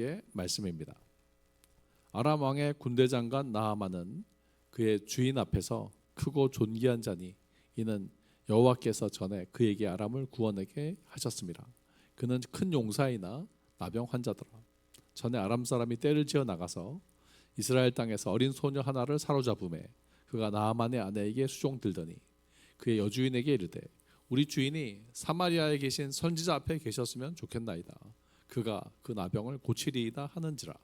의 말씀입니다. 아람 왕의 군대 장관 나아만은 그의 주인 앞에서 크고 존귀한 자니 이는 여호와께서 전에 그에게 아람을 구원하게 하셨습니다. 그는 큰 용사이나 나병 환자더라. 전에 아람 사람이 떼를 지어 나가서 이스라엘 땅에서 어린 소녀 하나를 사로잡음에 그가 나아만의 아내에게 수종들더니 그의 여주인에게 이르되 우리 주인이 사마리아에 계신 선지자 앞에 계셨으면 좋겠나이다. 그가 그 나병을 고치리이다 하는지라.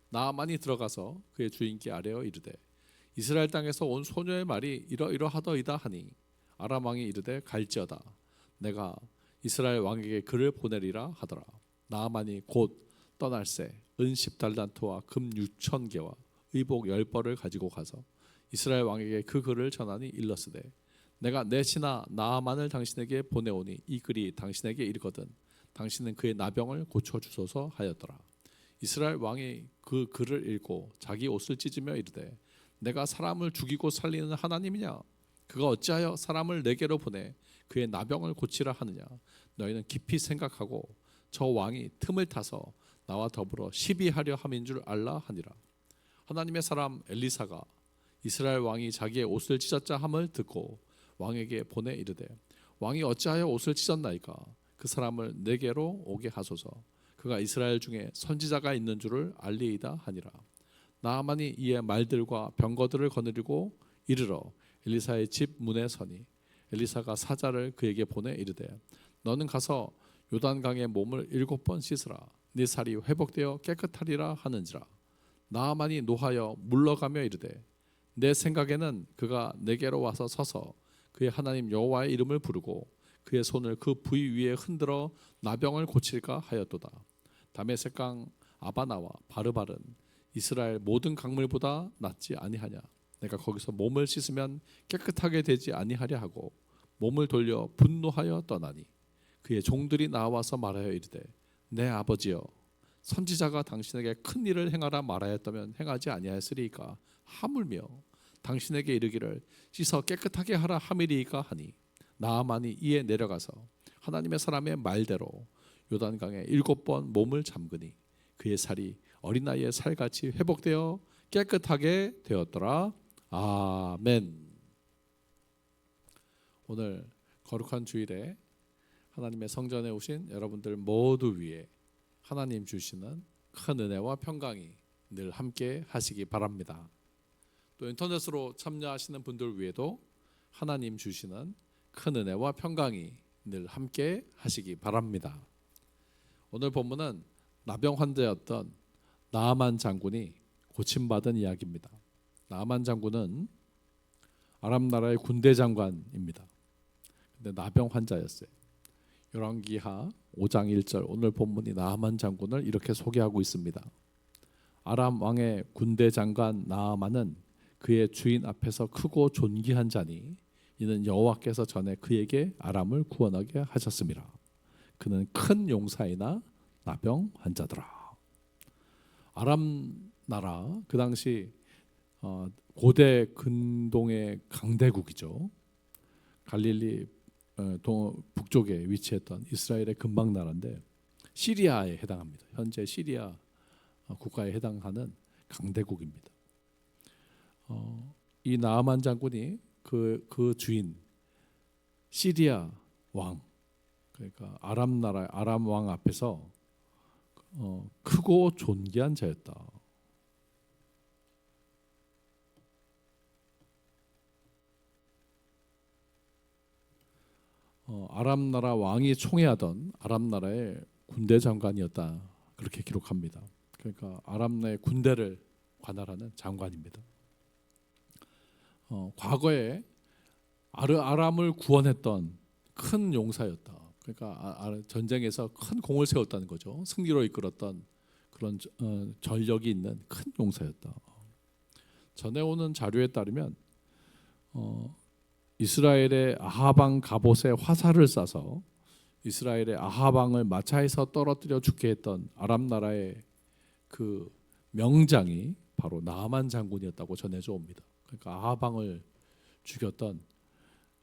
나아만이 들어가서 그의 주인께 아뢰어 이르되 이스라엘 땅에서 온 소녀의 말이 이러이러하더이다 하니 아람 왕이 이르되 갈지어다. 내가 이스라엘 왕에게 그를 보내리라 하더라. 나아만이 곧 떠날새 은 10달란트와 금 6,000개와 의복 10벌을 가지고 가서 이스라엘 왕에게 그 글을 전하니 일렀으되 내가 내 신하 나아만을 당신에게 보내오니 이 글이 당신에게 이르거든 당신은 그의 나병을 고쳐주소서 하였더라. 이스라엘 왕이 그 글을 읽고 자기 옷을 찢으며 이르되 내가 사람을 죽이고 살리는 하나님이냐? 그가 어찌하여 사람을 내게로 보내 그의 나병을 고치라 하느냐? 너희는 깊이 생각하고 저 왕이 틈을 타서 나와 더불어 시비하려 함인 줄 알라 하니라. 하나님의 사람 엘리사가 이스라엘 왕이 자기의 옷을 찢었자 함을 듣고 왕에게 보내 이르되 왕이 어찌하여 옷을 찢었나이까? 그 사람을 내게로 오게 하소서. 그가 이스라엘 중에 선지자가 있는 줄을 알리이다 하니라. 나아만이 이에 말들과 병거들을 거느리고 이르러 엘리사의 집 문에 서니 엘리사가 사자를 그에게 보내 이르되 너는 가서 요단강에 몸을 7번 씻으라. 네 살이 회복되어 깨끗하리라 하는지라. 나아만이 노하여 물러가며 이르되 내 생각에는 그가 내게로 와서 서서 그의 하나님 여호와의 이름을 부르고 그의 손을 그 부위 위에 흔들어 나병을 고칠까 하였도다. 다메섹강 아바나와 바르발은 이스라엘 모든 강물보다 낫지 아니하냐? 내가 거기서 몸을 씻으면 깨끗하게 되지 아니하랴 하고 몸을 돌려 분노하여 떠나니 그의 종들이 나와서 말하여 이르되 내 아버지여 선지자가 당신에게 큰 일을 행하라 말하였다면 행하지 아니하였으리이까 하물며 당신에게 이르기를 씻어 깨끗하게 하라 함이리이까 하니 나아만이 이에 내려가서 하나님의 사람의 말대로 요단강에 7번 몸을 잠그니 그의 살이 어린아이의 살같이 회복되어 깨끗하게 되었더라. 아멘. 오늘 거룩한 주일에 하나님의 성전에 오신 여러분들 모두 위에 하나님 주시는 큰 은혜와 평강이 늘 함께 하시기 바랍니다. 또 인터넷으로 참여하시는 분들 위에도 하나님 주시는 큰 은혜와 평강이 늘 함께 하시기 바랍니다. 오늘 본문은 나병 환자였던 나아만 장군이 고침받은 이야기입니다. 나아만 장군은 아람 나라의 군대 장관입니다. 근데 나병 환자였어요. 열왕기하 5장 1절 오늘 본문이 나아만 장군을 이렇게 소개하고 있습니다. 아람 왕의 군대 장관 나아만은 그의 주인 앞에서 크고 존귀한 자니 이는 여호와께서 전에 그에게 아람을 구원하게 하셨습니다. 그는 큰 용사이나 나병 환자더라. 아람 나라 그 당시 고대 근동의 강대국이죠. 갈릴리 북쪽에 위치했던 이스라엘의 근방 나라인데 시리아에 해당합니다. 현재 시리아 국가에 해당하는 강대국입니다. 이 나아만 장군이 그 주인 시리아 왕 그러니까 아람 나라 아람 왕 앞에서 크고 존귀한 자였다. 아람 나라 왕이 총애하던 아람 나라의 군대 장관이었다. 그렇게 기록합니다. 그러니까 아람 나라의 군대를 관할하는 장관입니다. 과거에 아람을 구원했던 큰 용사였다. 그러니까 전쟁에서 큰 공을 세웠다는 거죠. 승리로 이끌었던 그런 전력이 있는 큰 용사였다. 전해오는 자료에 따르면 이스라엘의 아하방 갑옷에 화살을 쏴서 이스라엘의 아하방을 마차에서 떨어뜨려 죽게 했던 아람 나라의 그 명장이 바로 나아만 장군이었다고 전해져 옵니다. 그러니까 아하방을 죽였던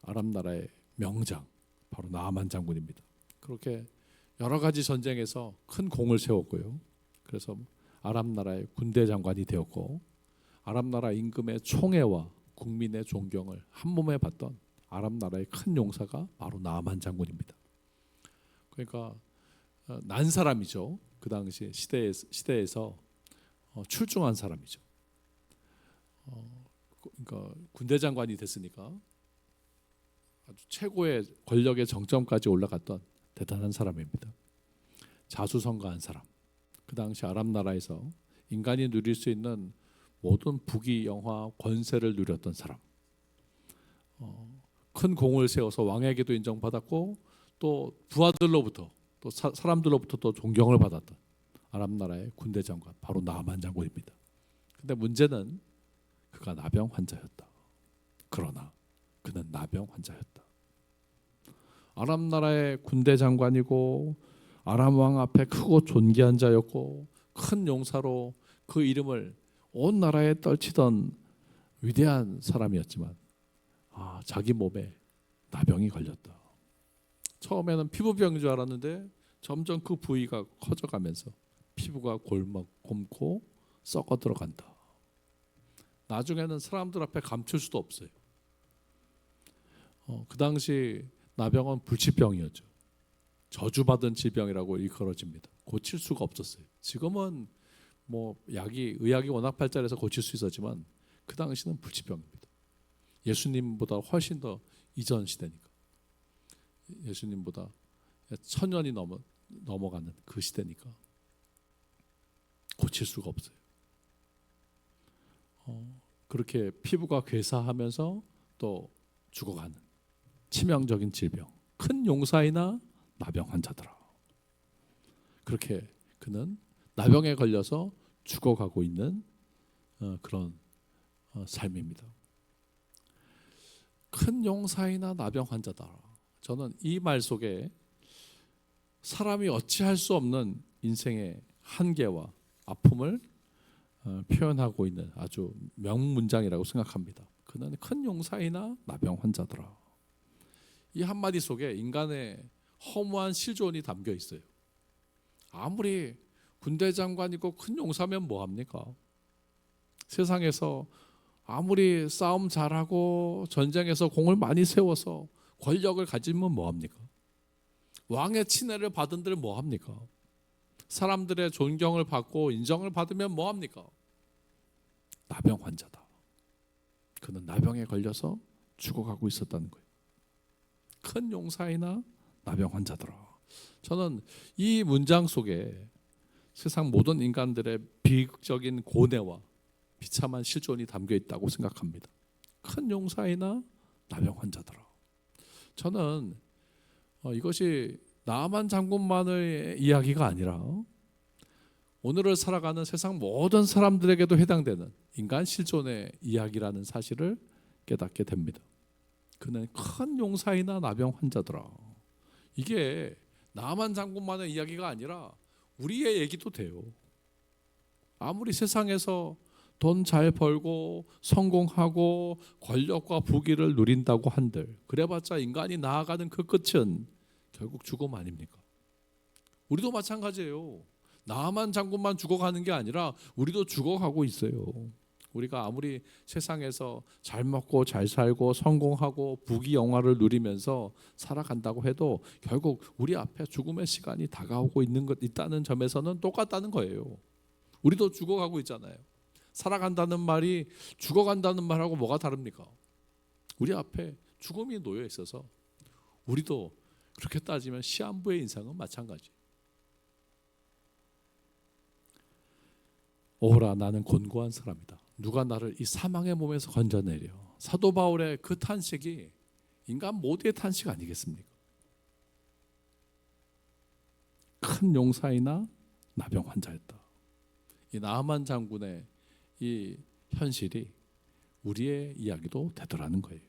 아람 나라의 명장 바로 나아만 장군입니다. 그렇게 여러 가지 전쟁에서 큰 공을 세웠고요. 그래서 아람 나라의 군대 장관이 되었고 아람 나라 임금의 총애와 국민의 존경을 한 몸에 받던 아람 나라의 큰 용사가 바로 나아만 장군입니다. 그러니까 난 사람이죠. 그 당시 시대에서 출중한 사람이죠. 그러니까 군대 장관이 됐으니까 아주 최고의 권력의 정점까지 올라갔던 대단한 사람입니다. 자수성가한 사람. 그 당시 아람 나라에서 인간이 누릴 수 있는 모든 부귀 영화 권세를 누렸던 사람. 큰 공을 세워서 왕에게도 인정받았고 또 부하들로부터 또 사람들로부터 또 존경을 받았던 아람 나라의 군대 장관 바로 나아만 장군입니다. 근데 문제는 그가 나병 환자였다. 그러나 그는 나병 환자였다. 아람 나라의 군대 장관이고 아람 왕 앞에 크고 존귀한 자였고 큰 용사로 그 이름을 온 나라에 떨치던 위대한 사람이었지만 자기 몸에 나병이 걸렸다. 처음에는 피부병인 줄 알았는데 점점 그 부위가 커져가면서 피부가 곪고 썩어 들어간다. 나중에는 사람들 앞에 감출 수도 없어요. 그 당시 나병은 불치병이었죠. 저주받은 질병이라고 일컬어집니다. 고칠 수가 없었어요. 지금은 의학이 워낙 발달해서 고칠 수 있었지만 그 당시는 불치병입니다. 예수님보다 훨씬 더 이전 시대니까. 예수님보다 1000년이 넘어가는 그 시대니까 고칠 수가 없어요. 그렇게 피부가 괴사하면서 또 죽어가는 치명적인 질병. 큰 용사이나 나병 환자더라. 그렇게 그는 나병에 걸려서 죽어가고 있는 그런 삶입니다. 큰 용사이나 나병 환자다. 저는 이 말 속에 사람이 어찌할 수 없는 인생의 한계와 아픔을 표현하고 있는 아주 명문장이라고 생각합니다. 그는 큰 용사이나 나병 환자더라. 이 한마디 속에 인간의 허무한 실존이 담겨 있어요. 아무리 군대 장관이고 큰 용사면 뭐합니까? 세상에서 아무리 싸움 잘하고 전쟁에서 공을 많이 세워서 권력을 가지면 뭐합니까? 왕의 친애를 받은들 뭐합니까? 사람들의 존경을 받고 인정을 받으면 뭐합니까? 나병 환자다. 그는 나병에 걸려서 죽어가고 있었다는 거예요. 큰 용사이나 나병 환자더라. 저는 이 문장 속에 세상 모든 인간들의 비극적인 고뇌와 비참한 실존이 담겨 있다고 생각합니다. 큰 용사이나 나병 환자더라. 저는 이것이 나아만 장군만의 이야기가 아니라 오늘을 살아가는 세상 모든 사람들에게도 해당되는 인간 실존의 이야기라는 사실을 깨닫게 됩니다. 그는 큰 용사이나 나병 환자더라. 이게 나아만 장군만의 이야기가 아니라 우리의 얘기도 돼요. 아무리 세상에서 돈 잘 벌고 성공하고 권력과 부귀를 누린다고 한들 그래봤자 인간이 나아가는 그 끝은 결국 죽음 아닙니까? 우리도 마찬가지예요. 나아만 장군만 죽어가는 게 아니라 우리도 죽어가고 있어요. 우리가 아무리 세상에서 잘 먹고 잘 살고 성공하고 부귀 영화를 누리면서 살아간다고 해도 결국 우리 앞에 죽음의 시간이 다가오고 있다는 점에서는 똑같다는 거예요. 우리도 죽어가고 있잖아요. 살아간다는 말이 죽어간다는 말하고 뭐가 다릅니까? 우리 앞에 죽음이 놓여 있어서 우리도 그렇게 따지면 시한부의 인생은 마찬가지. 오라 나는 곤고한 사람이다. 누가 나를 이 사망의 몸에서 건져내려. 사도 바울의 그 탄식이 인간 모두의 탄식 아니겠습니까? 큰 용사이나 나병 환자였다. 이 나아만 장군의 이 현실이 우리의 이야기도 되더라는 거예요.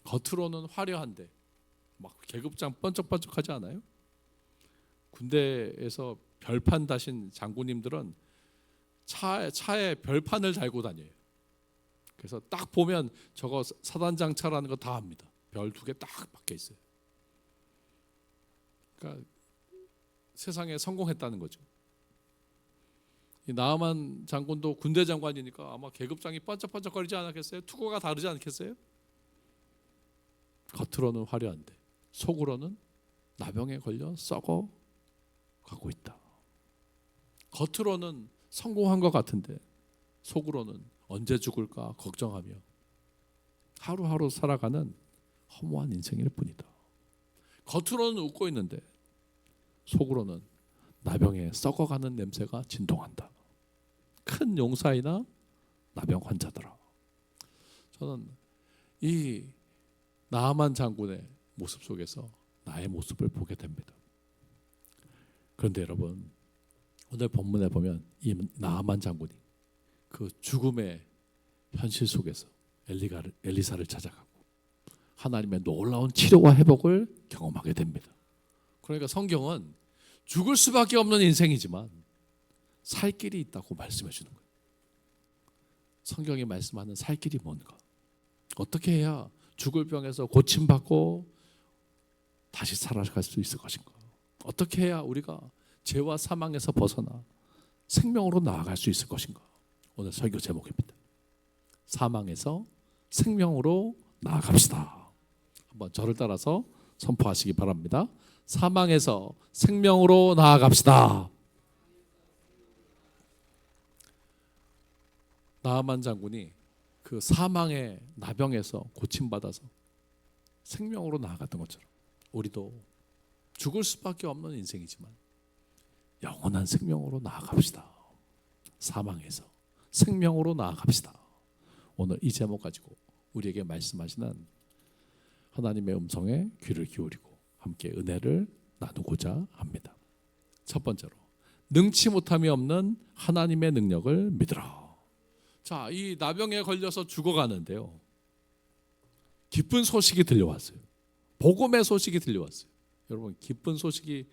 겉으로는 화려한데 막 계급장 번쩍번쩍하지 않아요? 군대에서 별판 다신 장군님들은 차에 별판을 달고 다녀요. 그래서 딱 보면 저거 사단장 차라는 거 다 압니다. 별 2개 딱 박혀 있어요. 그러니까 세상에 성공했다는 거죠. 이 나아만 장군도 군대 장관이니까 아마 계급장이 반짝반짝거리지 않았겠어요? 투구가 다르지 않겠어요? 겉으로는 화려한데 속으로는 나병에 걸려 썩어 가고 있다. 겉으로는 성공한 것 같은데 속으로는 언제 죽을까 걱정하며 하루하루 살아가는 허무한 인생일 뿐이다. 겉으로는 웃고 있는데 속으로는 나병에 썩어가는 냄새가 진동한다. 큰 용사이나 나병 환자더라. 저는 이 나아만 장군의 모습 속에서 나의 모습을 보게 됩니다. 그런데 여러분, 오늘 본문에 보면 이 나아만 장군이 그 죽음의 현실 속에서 엘리사를 찾아가고 하나님의 놀라운 치료와 회복을 경험하게 됩니다. 그러니까 성경은 죽을 수밖에 없는 인생이지만 살 길이 있다고 말씀해 주는 거예요. 성경이 말씀하는 살 길이 뭔가? 어떻게 해야 죽을 병에서 고침받고 다시 살아갈 수 있을 것인가? 어떻게 해야 우리가 죄와 사망에서 벗어나 생명으로 나아갈 수 있을 것인가? 오늘 설교 제목입니다. 사망에서 생명으로 나아갑시다. 한번 저를 따라서 선포하시기 바랍니다. 사망에서 생명으로 나아갑시다. 나아만 장군이 그 사망의 나병에서 고침받아서 생명으로 나아갔던 것처럼 우리도 죽을 수밖에 없는 인생이지만 영원한 생명으로 나아갑시다. 사망에서 생명으로 나아갑시다. 오늘 이 제목 가지고 우리에게 말씀하시는 하나님의 음성에 귀를 기울이고 함께 은혜를 나누고자 합니다. 첫 번째로 능치 못함이 없는 하나님의 능력을 믿으라. 자, 이 나병에 걸려서 죽어가는데요. 기쁜 소식이 들려왔어요. 복음의 소식이 들려왔어요. 여러분, 기쁜 소식이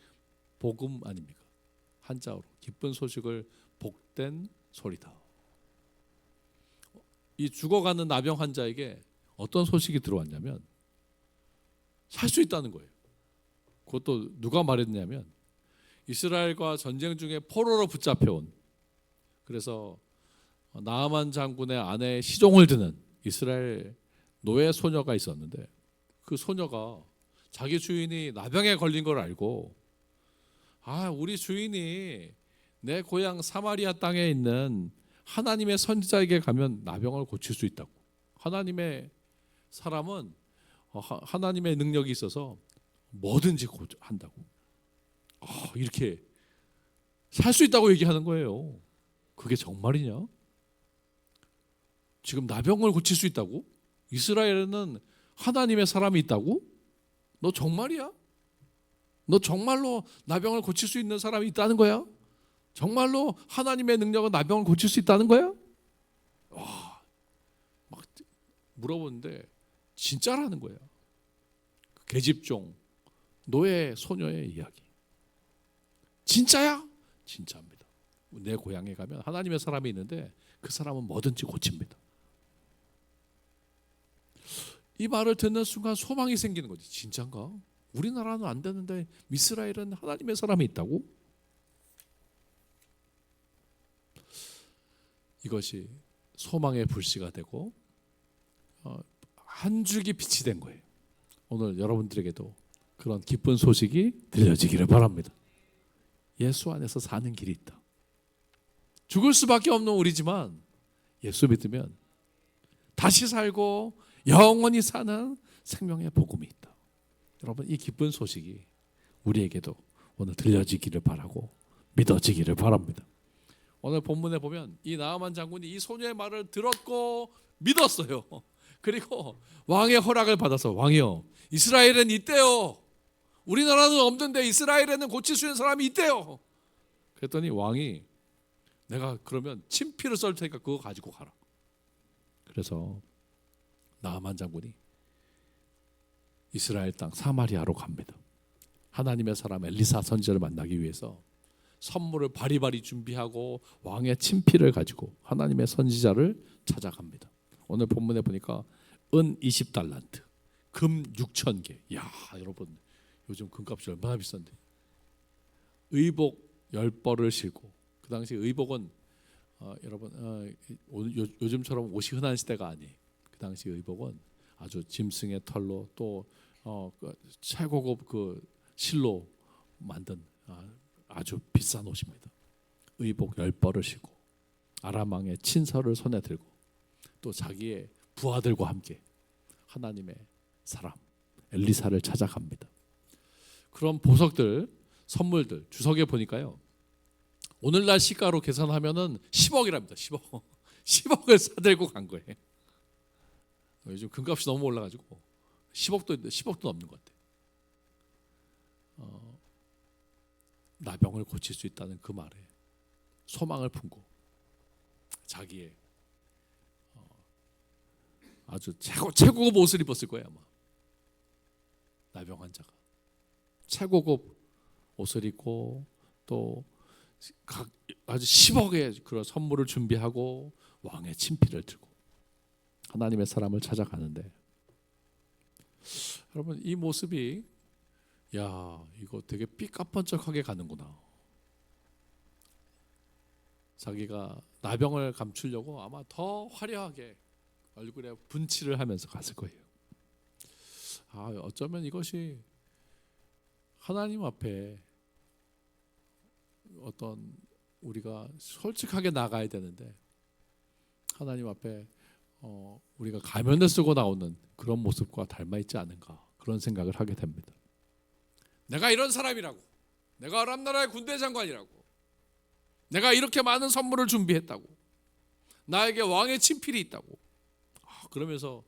복음 아닙니까? 한자어로 기쁜 소식을 복된 소리다. 이 죽어가는 나병 환자에게 어떤 소식이 들어왔냐면 살 수 있다는 거예요. 그것도 누가 말했냐면 이스라엘과 전쟁 중에 포로로 붙잡혀온, 그래서 나아만 장군의 아내의 시종을 드는 이스라엘 노예 소녀가 있었는데 그 소녀가 자기 주인이 나병에 걸린 걸 알고 우리 주인이 내 고향 사마리아 땅에 있는 하나님의 선지자에게 가면 나병을 고칠 수 있다고. 하나님의 사람은 하나님의 능력이 있어서 뭐든지 한다고. 이렇게 살 수 있다고 얘기하는 거예요. 그게 정말이냐? 지금 나병을 고칠 수 있다고? 이스라엘에는 하나님의 사람이 있다고? 너 정말이야? 너 정말로 나병을 고칠 수 있는 사람이 있다는 거야? 정말로 하나님의 능력은 나병을 고칠 수 있다는 거야? 막 물어보는데 진짜라는 거야. 계집종 노예 소녀의 이야기. 진짜야? 진짜입니다. 내 고향에 가면 하나님의 사람이 있는데 그 사람은 뭐든지 고칩니다. 이 말을 듣는 순간 소망이 생기는 거지. 진짠가? 우리나라는 안 되는데 이스라엘은 하나님의 사람이 있다고? 이것이 소망의 불씨가 되고 한 줄기 빛이 된 거예요. 오늘 여러분들에게도 그런 기쁜 소식이 들려지기를 바랍니다. 예수 안에서 사는 길이 있다. 죽을 수밖에 없는 우리지만 예수 믿으면 다시 살고 영원히 사는 생명의 복음이 있다. 여러분, 이 기쁜 소식이 우리에게도 오늘 들려지기를 바라고 믿어지기를 바랍니다. 오늘 본문에 보면 이 나아만 장군이 이 소녀의 말을 들었고 믿었어요. 그리고 왕의 허락을 받아서 왕이여, 이스라엘은 있대요. 우리나라는 없는데 이스라엘에는 고칠 수 있는 사람이 있대요. 그랬더니 왕이 내가 그러면 친필을 썰 테니까 그거 가지고 가라. 그래서 나아만 장군이 이스라엘 땅 사마리아로 갑니다. 하나님의 사람 엘리사 선지자를 만나기 위해서 선물을 바리바리 준비하고 왕의 친필을 가지고 하나님의 선지자를 찾아갑니다. 오늘 본문에 보니까 은 20달란트, 금 6,000개. 야, 여러분, 요즘 금값이 얼마나 비싼데. 의복 10벌을 신고, 그 당시 의복은 여러분 오늘 요즘처럼 옷이 흔한 시대가 아니. 그 당시 의복은 아주 짐승의 털로 또 그 최고급 그 실로 만든 아주 비싼 옷입니다. 의복 10벌을 신고 아람 왕의 친서를 손에 들고 또 자기의 부하들과 함께 하나님의 사람 엘리사를 찾아갑니다. 그런 보석들, 선물들 주석에 보니까요. 오늘날 시가로 계산하면은 10억이랍니다. 10억. 10억을 사들고 간 거예요. 요즘 금값이 너무 올라가지고 10억도 넘는 것 같아요. 나병을 고칠 수 있다는 그 말에 소망을 품고 자기의 아주 최고급 옷을 입었을 거예요 아마. 나병 환자가 최고급 옷을 입고 또 아주 10억의 그런 선물을 준비하고 왕의 친필을 들고 하나님의 사람을 찾아가는데 여러분 이 모습이 야 이거 되게 삐까뻔쩍하게 가는구나. 자기가 나병을 감추려고 아마 더 화려하게 얼굴에 분칠을 하면서 갔을 거예요. 어쩌면 이것이 하나님 앞에 어떤 우리가 솔직하게 나가야 되는데 하나님 앞에 우리가 가면을 쓰고 나오는 그런 모습과 닮아 있지 않은가 그런 생각을 하게 됩니다. 내가 이런 사람이라고, 내가 아람 나라의 군대 장관이라고, 내가 이렇게 많은 선물을 준비했다고, 나에게 왕의 친필이 있다고 그러면서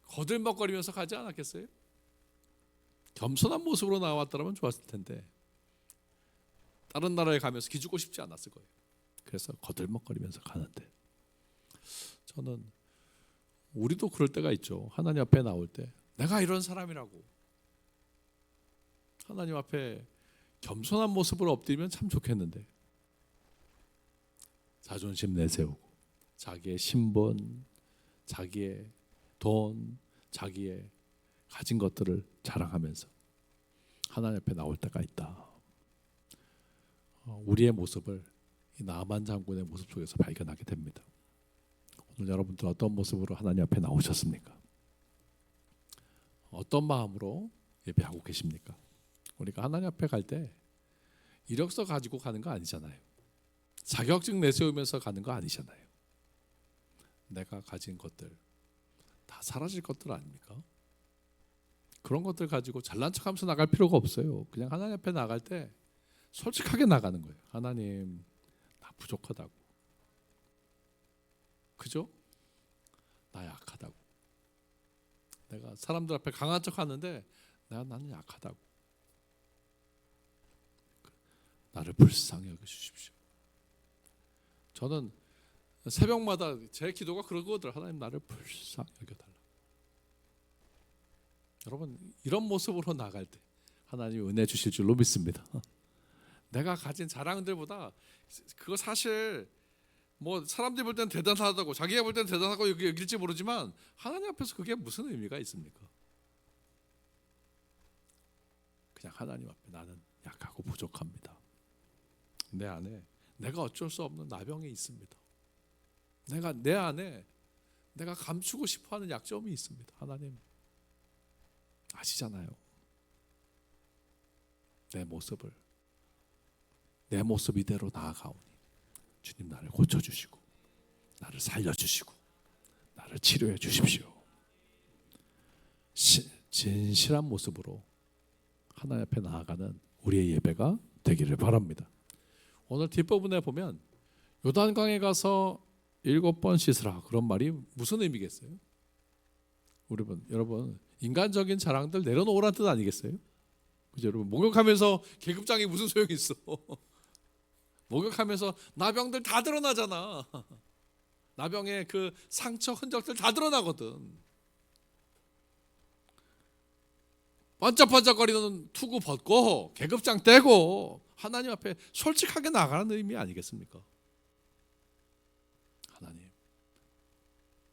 거들먹거리면서 가지 않았겠어요? 겸손한 모습으로 나왔더라면 좋았을 텐데 다른 나라에 가면서 기죽고 싶지 않았을 거예요. 그래서 거들먹거리면서 가는데 저는 우리도 그럴 때가 있죠. 하나님 앞에 나올 때 내가 이런 사람이라고 하나님 앞에 겸손한 모습으로 엎드리면 참 좋겠는데 자존심 내세우고 자기의 신분, 자기의 돈, 자기의 가진 것들을 자랑하면서 하나님 앞에 나올 때가 있다. 우리의 모습을 이 나만 장군의 모습 속에서 발견하게 됩니다. 오늘 여러분들 어떤 모습으로 하나님 앞에 나오셨습니까? 어떤 마음으로 예배하고 계십니까? 우리가 하나님 앞에 갈 때 이력서 가지고 가는 거 아니잖아요. 자격증 내세우면서 가는 거 아니잖아요. 내가 가진 것들 다 사라질 것들 아닙니까? 그런 것들 가지고 잘난 척하면서 나갈 필요가 없어요. 그냥 하나님 앞에 나갈 때 솔직하게 나가는 거예요. 하나님 나 부족하다고. 그죠? 나 약하다고. 내가 사람들 앞에 강한 척 하는데 나는 약하다고. 나를 불쌍히 여겨주십시오. 저는 새벽마다 제 기도가 그러거든요. 하나님 나를 불쌍히 여겨달라. 여러분 이런 모습으로 나갈 때 하나님이 은혜 주실 줄로 믿습니다. 내가 가진 자랑들보다 그거 사실 뭐 사람들이 볼 때는 대단하다고 자기가 볼 때는 대단하고 여길지 모르지만 하나님 앞에서 그게 무슨 의미가 있습니까? 그냥 하나님 앞에 나는 약하고 부족합니다. 내 안에 내가 어쩔 수 없는 나병이 있습니다. 내 안에 내가 감추고 싶어하는 약점이 있습니다. 하나님 아시잖아요. 내 모습 이대로 나아가오니 주님 나를 고쳐주시고 나를 살려주시고 나를 치료해 주십시오. 진실한 모습으로 하나님 앞에 나아가는 우리의 예배가 되기를 바랍니다. 오늘 뒷부분에 보면 요단강에 가서 7번 씻으라 그런 말이 무슨 의미겠어요? 여러분 인간적인 자랑들 내려놓으라는 뜻 아니겠어요? 그죠 여러분? 목욕하면서 계급장이 무슨 소용이 있어? 목욕하면서 나병들 다 드러나잖아. 나병의 그 상처 흔적들 다 드러나거든. 반짝반짝거리는 투구 벗고 계급장 떼고 하나님 앞에 솔직하게 나가는 의미 아니겠습니까? 하나님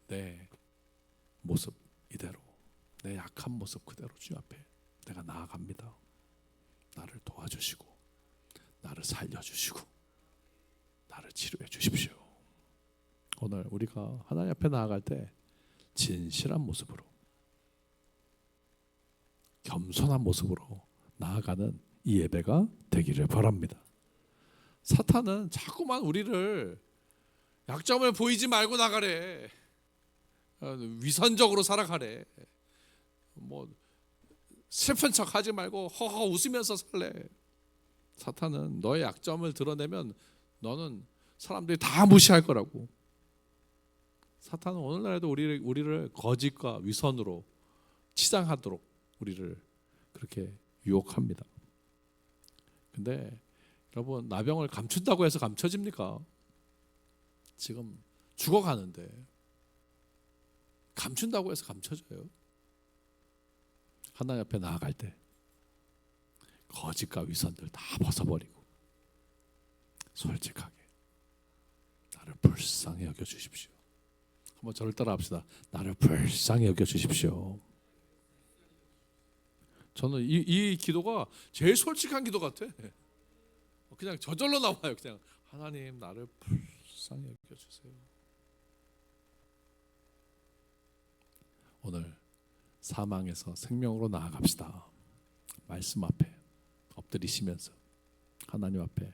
내 모습 이대로 내 약한 모습 그대로 주 앞에 내가 나아갑니다. 나를 도와주시고 나를 살려주시고 나를 치료해 주십시오. 오늘 우리가 하나님 앞에 나아갈 때 진실한 모습으로, 겸손한 모습으로 나아가는 이 예배가 되기를 바랍니다. 사탄은 자꾸만 우리를 약점을 보이지 말고 나가래, 위선적으로 살아가래, 뭐 슬픈 척 하지 말고 허허 웃으면서 살래. 사탄은 너의 약점을 드러내면 너는 사람들이 다 무시할 거라고. 사탄은 오늘날에도 우리를 거짓과 위선으로 치장하도록 우리를 그렇게 유혹합니다. 근데 여러분, 나병을 감춘다고 해서 감춰집니까? 지금 죽어가는데 감춘다고 해서 감춰져요? 하나님 앞에 나아갈 때 거짓과 위선들 다 벗어버리고 솔직하게 나를 불쌍히 여겨주십시오. 한번 저를 따라 합시다. 나를 불쌍히 여겨주십시오. 저는 이 기도가 제일 솔직한 기도 같아. 그냥 저절로 나와요. 그냥 하나님 나를 불쌍히 여겨주세요. 오늘 사망에서 생명으로 나아갑시다. 말씀 앞에 엎드리시면서 하나님 앞에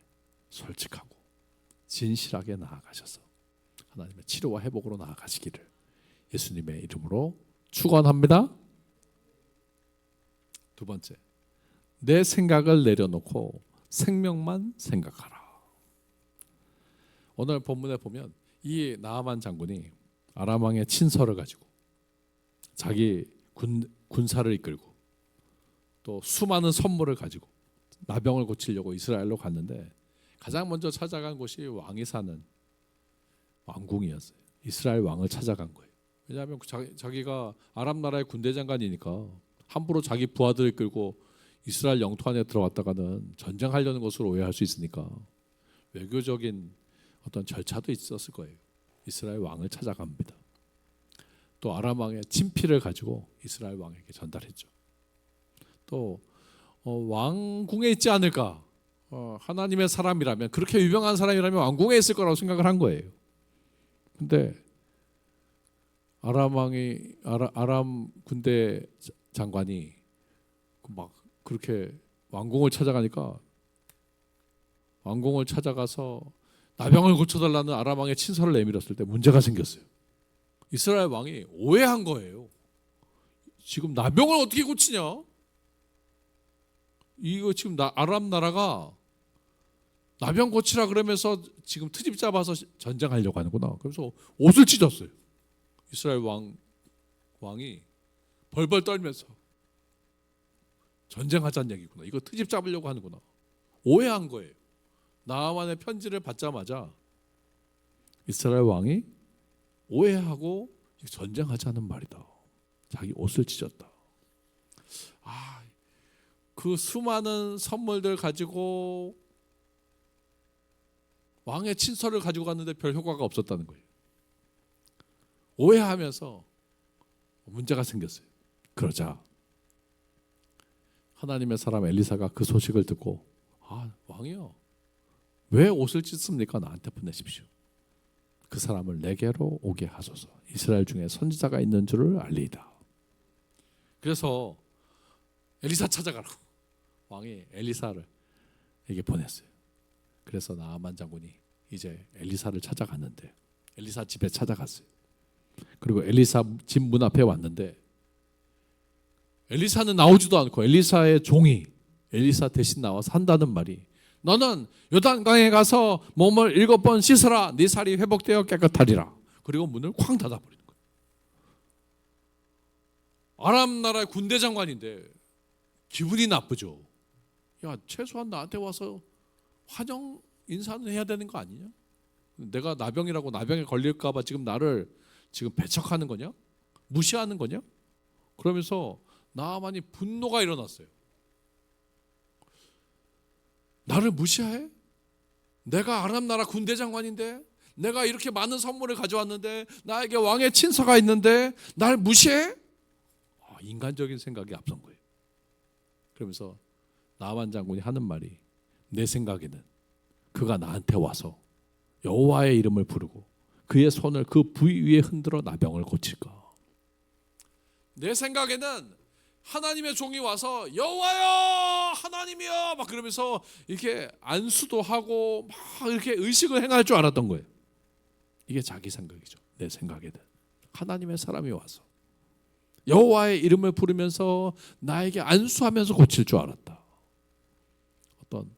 솔직하고 진실하게 나아가셔서 하나님의 치료와 회복으로 나아가시기를 예수님의 이름으로 축원합니다. 두 번째, 내 생각을 내려놓고 생명만 생각하라. 오늘 본문에 보면 이 나아만 장군이 아람 왕의 친서를 가지고 자기 군사를 이끌고 또 수많은 선물을 가지고 나병을 고치려고 이스라엘로 갔는데 가장 먼저 찾아간 곳이 왕이 사는 왕궁이었어요. 이스라엘 왕을 찾아간 거예요. 왜냐하면 자기가 아람 나라의 군대 장관이니까 함부로 자기 부하들을 끌고 이스라엘 영토 안에 들어왔다가는 전쟁하려는 것으로 오해할 수 있으니까 외교적인 어떤 절차도 있었을 거예요. 이스라엘 왕을 찾아갑니다. 또 아람 왕의 친필을 가지고 이스라엘 왕에게 전달했죠. 또 왕궁에 있지 않을까? 하나님의 사람이라면, 그렇게 유명한 사람이라면 왕궁에 있을 거라고 생각을 한 거예요. 근데 아람 군대 장관이 막 그렇게 왕궁을 찾아가니까, 왕궁을 찾아가서 나병을 고쳐달라는 아람 왕의 친서를 내밀었을 때 문제가 생겼어요. 이스라엘 왕이 오해한 거예요. 지금 나병을 어떻게 고치냐? 이거 지금 아람 나라가 나병 고치라 그러면서 지금 트집 잡아서 전쟁하려고 하는구나. 그래서 옷을 찢었어요. 이스라엘 왕이 벌벌 떨면서 전쟁하자는 얘기구나. 이거 트집 잡으려고 하는구나. 오해한 거예요. 나아만의 편지를 받자마자 이스라엘 왕이 오해하고 전쟁하자는 말이다. 자기 옷을 찢었다. 그 수많은 선물들 가지고 왕의 친서를 가지고 갔는데 별 효과가 없었다는 거예요. 오해하면서 문제가 생겼어요. 그러자 하나님의 사람 엘리사가 그 소식을 듣고, 왕이요, 왜 옷을 찢습니까? 나한테 보내십시오. 그 사람을 내게로 오게 하소서. 이스라엘 중에 선지자가 있는 줄을 알리이다. 그래서 엘리사 찾아가라고 왕이 엘리사에게 보냈어요. 그래서 나아만 장군이 이제 엘리사를 찾아갔는데, 엘리사 집에 찾아갔어요. 그리고 엘리사 집 문 앞에 왔는데 엘리사는 나오지도 않고 엘리사의 종이 엘리사 대신 나와서 한다는 말이, 너는 요단강에 가서 몸을 7번 씻으라. 네 살이 회복되어 깨끗하리라. 그리고 문을 쾅 닫아버리는 거예요. 아람 나라의 군대 장관인데 기분이 나쁘죠. 야, 최소한 나한테 와서 환영 인사는 해야 되는 거 아니냐? 내가 나병이라고 나병에 걸릴까 봐 지금 나를 지금 배척하는 거냐? 무시하는 거냐? 그러면서 나아만이 분노가 일어났어요. 나를 무시해? 내가 아람 나라 군대 장관인데, 내가 이렇게 많은 선물을 가져왔는데, 나에게 왕의 친서가 있는데 날 무시해? 인간적인 생각이 앞선 거예요. 그러면서 나아만 장군이 하는 말이, 내 생각에는 그가 나한테 와서 여호와의 이름을 부르고 그의 손을 그 부위 위에 흔들어 나병을 고칠까? 내 생각에는 하나님의 종이 와서 여호와여 하나님이여 막 그러면서 이렇게 안수도 하고 막 이렇게 의식을 행할 줄 알았던 거예요. 이게 자기 생각이죠. 내 생각에는 하나님의 사람이 와서 여호와의 이름을 부르면서 나에게 안수하면서 고칠 줄 알았다. 어떤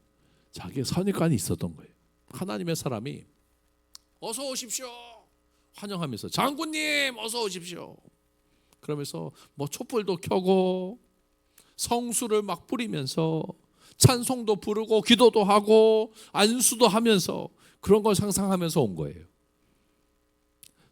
자기의 선입관이 있었던 거예요. 하나님의 사람이 어서 오십시오 환영하면서 장군님 어서 오십시오 그러면서 뭐 촛불도 켜고 성수를 막 뿌리면서 찬송도 부르고 기도도 하고 안수도 하면서 그런 걸 상상하면서 온 거예요.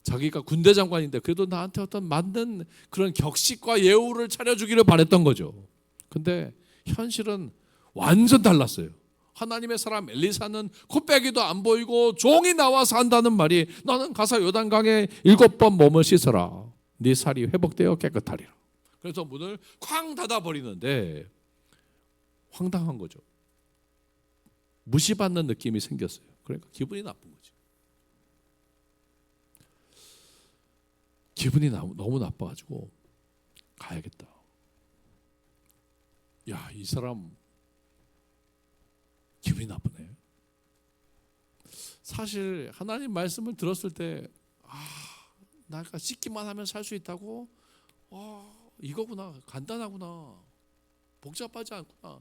자기가 군대 장관인데 그래도 나한테 어떤 맞는 그런 격식과 예우를 차려주기를 바랬던 거죠. 근데 현실은 완전 달랐어요. 하나님의 사람 엘리사는 코빼기도 안 보이고 종이 나와서 한다는 말이 너는 가서 요단강에 7번 몸을 씻어라. 네 살이 회복되어 깨끗하리라. 그래서 문을 쾅 닫아버리는데 황당한 거죠. 무시받는 느낌이 생겼어요. 그러니까 기분이 나쁜 거죠. 기분이 너무 나빠가지고 가야겠다. 야, 이 사람 기분이 나쁘네. 사실 하나님 말씀을 들었을 때 내가 씻기만 하면 살 수 있다고? 이거구나. 간단하구나. 복잡하지 않구나.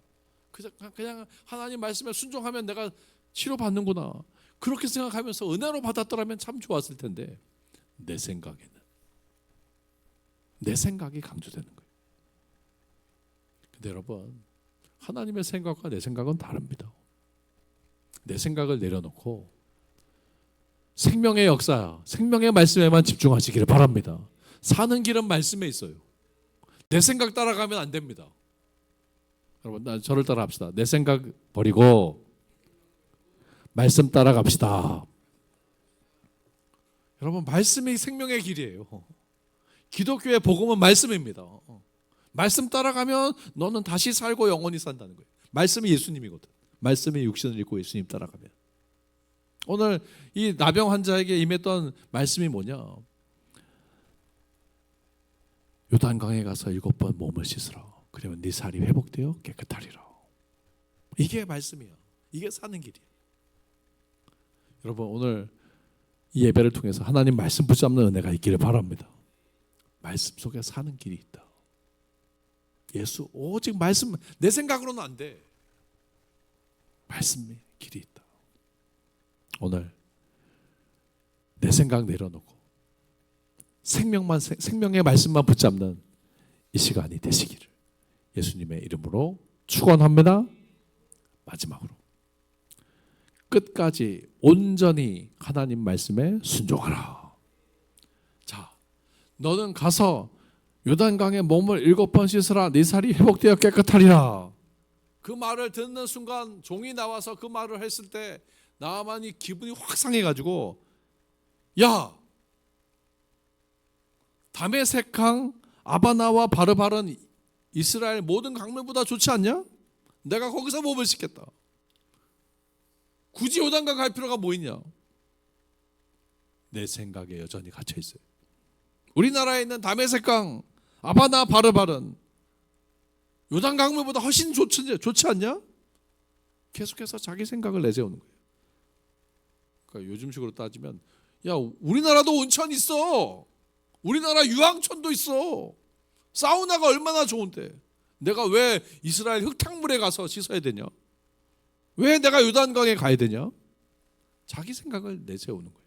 그냥 하나님 말씀에 순종하면 내가 치료받는구나. 그렇게 생각하면서 은혜로 받았더라면 참 좋았을 텐데 내 생각에는 내 생각이 강조되는 거예요. 근데 여러분 하나님의 생각과 내 생각은 다릅니다. 내 생각을 내려놓고 생명의 역사, 생명의 말씀에만 집중하시기를 바랍니다. 사는 길은 말씀에 있어요. 내 생각 따라가면 안 됩니다. 여러분 저를 따라합시다. 내 생각 버리고 말씀 따라갑시다. 여러분 말씀이 생명의 길이에요. 기독교의 복음은 말씀입니다. 말씀 따라가면 너는 다시 살고 영원히 산다는 거예요. 말씀이 예수님이거든. 말씀이 육신을 입고 예수님 따라가면. 오늘 이 나병 환자에게 임했던 말씀이 뭐냐? 요단강에 가서 7번 몸을 씻으라. 그러면 네 살이 회복되어 깨끗하리라. 이게 말씀이야. 이게 사는 길이야. 여러분 오늘 이 예배를 통해서 하나님 말씀 붙잡는 은혜가 있기를 바랍니다. 말씀 속에 사는 길이 있다. 예수 오직 말씀. 내 생각으로는 안 돼. 말씀의 길이 있다. 오늘 내 생각 내려놓고 생명의 말씀만 붙잡는 이 시간이 되시기를 예수님의 이름으로 축원합니다. 마지막으로 끝까지 온전히 하나님 말씀에 순종하라. 자, 너는 가서 요단강에 몸을 7번 씻으라. 네 살이 회복되어 깨끗하리라. 그 말을 듣는 순간 종이 나와서 그 말을 했을 때 나아만이 기분이 확 상해가지고 야, 다메섹강 아바나와 바르바른 이스라엘 모든 강물보다 좋지 않냐? 내가 거기서 몸을 씻겠다. 굳이 요단강 갈 필요가 뭐 있냐? 내 생각에 여전히 갇혀 있어요. 우리나라에 있는 다메섹강 아바나 바르바른 요단 강물보다 훨씬 좋지 않냐? 계속해서 자기 생각을 내세우는 거예요. 그러니까 요즘식으로 따지면 야, 우리나라도 온천 있어. 우리나라 유황천도 있어. 사우나가 얼마나 좋은데 내가 왜 이스라엘 흙탕물에 가서 씻어야 되냐? 왜 내가 요단강에 가야 되냐? 자기 생각을 내세우는 거예요.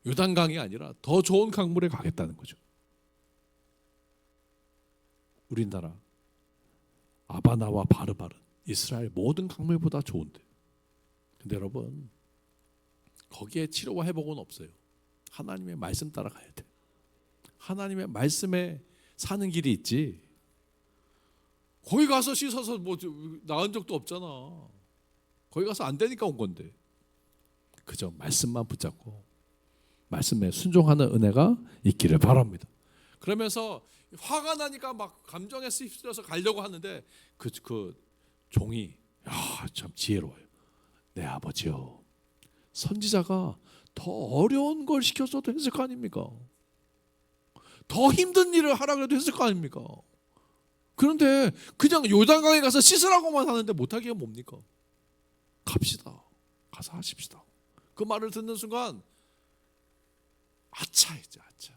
요단강이 아니라 더 좋은 강물에 가겠다는 거죠. 우리나라 아바나와 바르바른 이스라엘 모든 강물보다 좋은데, 근데 여러분 거기에 치료와 회복은 없어요. 하나님의 말씀 따라가야 돼. 하나님의 말씀에 사는 길이 있지. 거기 가서 씻어서 뭐 나은 적도 없잖아. 거기 가서 안 되니까 온 건데. 그저 말씀만 붙잡고 말씀에 순종하는 은혜가 있기를 바랍니다. 그러면서 화가 나니까 막 감정에 휩쓸려서 가려고 하는데 그 종이 참 지혜로워요. 내 아버지요, 선지자가 더 어려운 걸 시켜줘도 했을 거 아닙니까? 더 힘든 일을 하라 그래도 했을 거 아닙니까? 그런데 그냥 요단강에 가서 씻으라고만 하는데 못하기가 뭡니까? 갑시다. 가서 하십시다. 그 말을 듣는 순간 아차 했죠. 아차.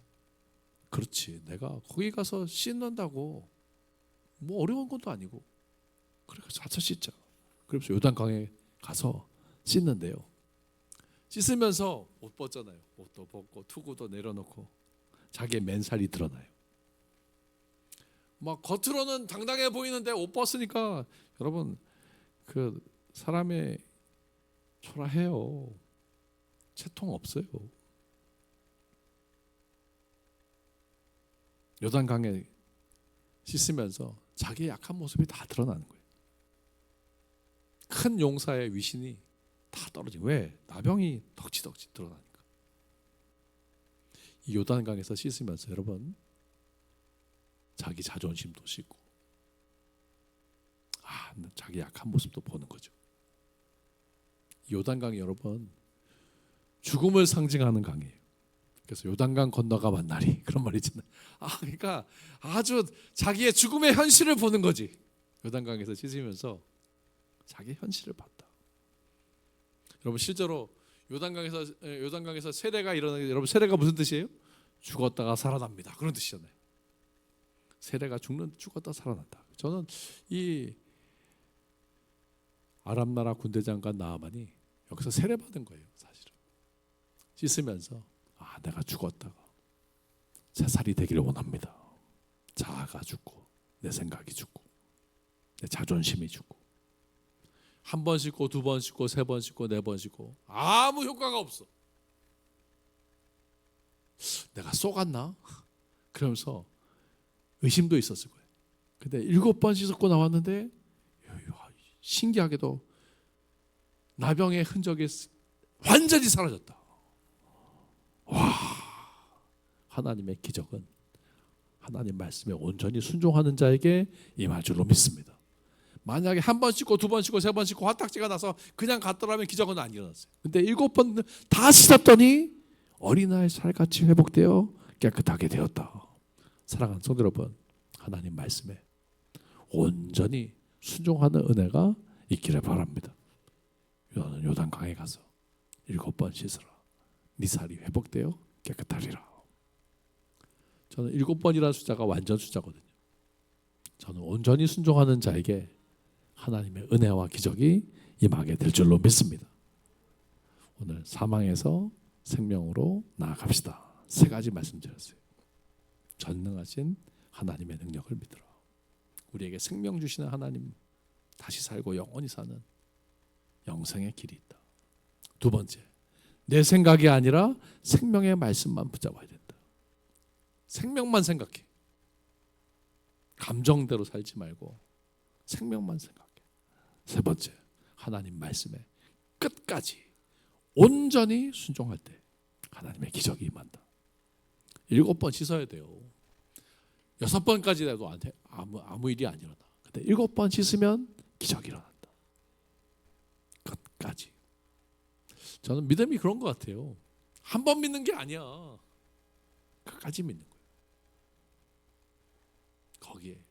그렇지. 내가 거기 가서 씻는다고 뭐 어려운 것도 아니고 그래 가서 씻자. 그래서 요단강에 가서 씻는데요. 씻으면서 옷 벗잖아요. 옷도 벗고 투구도 내려놓고 자기의 맨살이 드러나요. 막 겉으로는 당당해 보이는데 옷 벗으니까 여러분 그 사람의 초라해요. 채통 없어요. 요단강에 씻으면서 자기의 약한 모습이 다 드러나는 거예요. 큰 용사의 위신이 다 떨어지고 왜? 나병이 덕지덕지 드러나니까. 이 요단강에서 씻으면서 여러분 자기 자존심도 씻고 자기 약한 모습도 보는 거죠. 요단강이 여러분 죽음을 상징하는 강이에요. 그래서 요단강 건너가 만나리 그런 말이 있잖아요. 그러니까 아주 자기의 죽음의 현실을 보는 거지. 요단강에서 씻으면서 자기 현실을 봤다. 여러분 실제로 요단강에서 세례가 일어나게 여러분 세례가 무슨 뜻이에요? 죽었다가 살아납니다. 그런 뜻이잖아요. 세례가 죽었다 살아난다. 저는 이 아람 나라 군대 장관 나아만이 여기서 세례 받은 거예요. 사실은 씻으면서 내가 죽었다가 새살이 되기를 원합니다. 자아가 죽고 내 생각이 죽고 내 자존심이 죽고 한 번 씻고 두 번 씻고 세 번 씻고 네 번 씻고 아무 효과가 없어. 내가 쏘갔나? 그러면서 의심도 있었을 거예요. 근데 7번 씻고 나왔는데 신기하게도 나병의 흔적이 완전히 사라졌다. 와, 하나님의 기적은 하나님 말씀에 온전히 순종하는 자에게 임할 줄로 믿습니다. 만약에 한 번 씻고 두 번 씻고 세 번 씻고 화딱지가 나서 그냥 갔더라면 기적은 안 일어났어요. 근데 7번 다 씻었더니 어린아이 살같이 회복되어 깨끗하게 되었다. 사랑하는 성도 여러분, 하나님 말씀에 온전히 순종하는 은혜가 있기를 바랍니다. 너는 요단강에 가서 7번 씻으라. 네 살이 회복되어 깨끗하리라. 저는 7번이라는 숫자가 완전 숫자거든요. 저는 온전히 순종하는 자에게 하나님의 은혜와 기적이 임하게 될 줄로 믿습니다. 오늘 사망에서 생명으로 나아갑시다. 3가지 말씀드렸어요. 전능하신 하나님의 능력을 믿으라. 우리에게 생명 주시는 하나님, 다시 살고 영원히 사는 영생의 길이 있다. 2번째, 내 생각이 아니라 생명의 말씀만 붙잡아야 된다. 생명만 생각해. 감정대로 살지 말고 생명만 생각해. 3번째, 하나님 말씀에 끝까지 온전히 순종할 때 하나님의 기적이 임한다. 7번 씻어야 돼요. 6번까지 해도 아무 일이 안 일어나. 근데 7번 씻으면 기적이 일어난다. 끝까지. 저는 믿음이 그런 것 같아요. 한 번 믿는 게 아니야. 끝까지 믿는 거예요. 거기에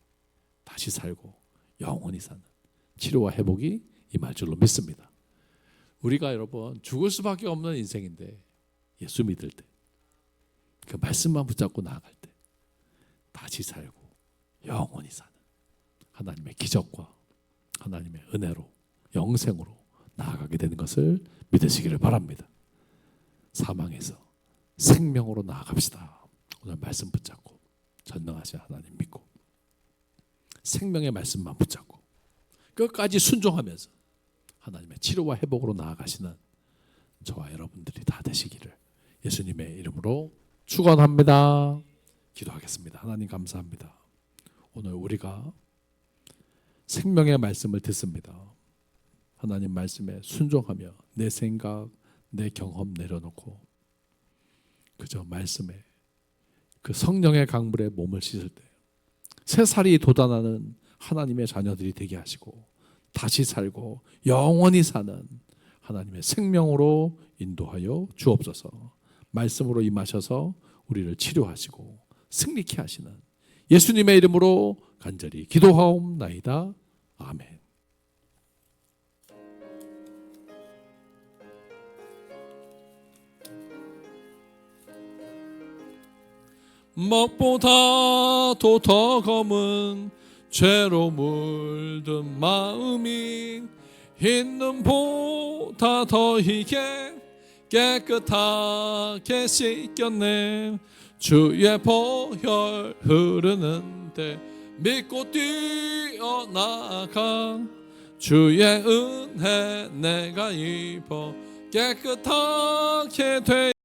다시 살고 영원히 사는 치료와 회복이 임할 줄로 믿습니다. 우리가 여러분 죽을 수밖에 없는 인생인데 예수 믿을 때 그 말씀만 붙잡고 나아갈 때 다시 살고 영원히 사는 하나님의 기적과 하나님의 은혜로 영생으로 나아가게 되는 것을 믿으시기를 바랍니다. 사망에서 생명으로 나아갑시다. 오늘 말씀 붙잡고 전능하신 하나님 믿고 생명의 말씀만 붙잡고 끝까지 순종하면서 하나님의 치료와 회복으로 나아가시는 저와 여러분들이 다 되시기를 예수님의 이름으로 축원합니다. 기도하겠습니다. 하나님 감사합니다. 오늘 우리가 생명의 말씀을 듣습니다. 하나님 말씀에 순종하며 내 생각, 내 경험 내려놓고 그저 말씀에 그 성령의 강물에 몸을 씻을 때 새살이 돋아나는 하나님의 자녀들이 되게 하시고 다시 살고 영원히 사는 하나님의 생명으로 인도하여 주옵소서. 말씀으로 임하셔서 우리를 치료하시고 승리케 하시는 예수님의 이름으로 간절히 기도하옵나이다. 아멘. 먹보다도 더 검은 죄로 물든 마음이 흰 눈보다 더 희게 깨끗하게 씻겼네. 주의 보혈 흐르는데 믿고 뛰어나가. 주의 은혜 내가 입어 깨끗하게 되